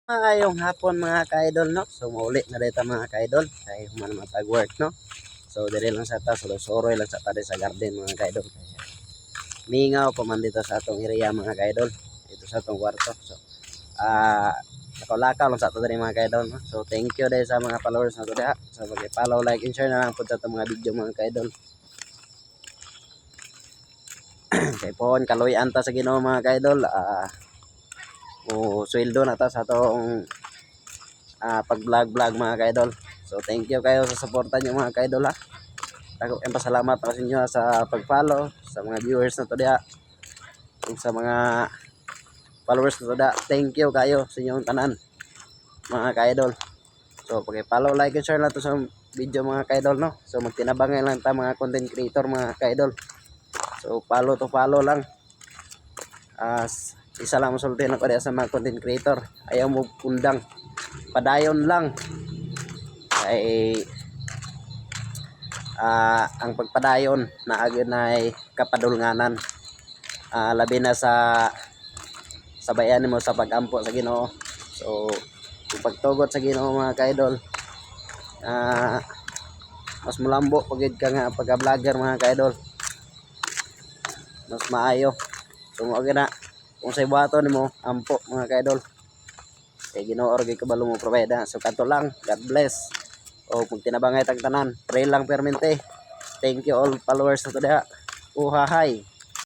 Maayong hapon mga ka-idol, no? So mauli na dito mga ka-idol kay human matag work, no? So diri lang sa ta soroy lang sa ta sa garden mga ka-idol. Mingaw pa man dito sa atong area mga ka-idol. Dito sa atong kwarto. So lakaw-lakaw lang sa to diri mga ka-idol, no? So thank you dahil sa mga followers na to diha. So pag-follow, like and share na lang pud sa mga video mga ka-idol. Kay pohon kaluyan ta sa Ginoo mga ka-idol. O sweldo na ta sa atong pag-vlog mga ka-idol. So thank you kayo sa suporta niyo mga ka-idol ha. Dako kayong pasalamat ako sa inyo sa pag-follow sa mga viewers na to diha. Ug sa mga followers na to diha. Thank you kayo sa inyong tanan mga ka-idol. So pag-follow, like and share na to sa video mga ka-idol, no. So magtinabangan lang ta mga content creator mga ka-idol. So follow to follow lang. Isa lang masulti na ko diha sa mga content creator. Ayaw mo kundang, padayon lang. Ay ang pagpadayon na agad na ay kapadulnganan, labi na sa sabayan mo sa pagampo sa Ginoo. So kung pagtugot sa Ginoo mga ka-idol, mas mulambo pagid ka nga pagka-vlogger mga ka-idol, mas maayo. So mo na kung sa ibato nimo ampo mga ka-idol, kay Ginoo or kay kabalo mo provide. So kanto lang, God bless. O kung tinabangay tag tanan, pray lang permente. Thank you all followers na to diha. Uhahay.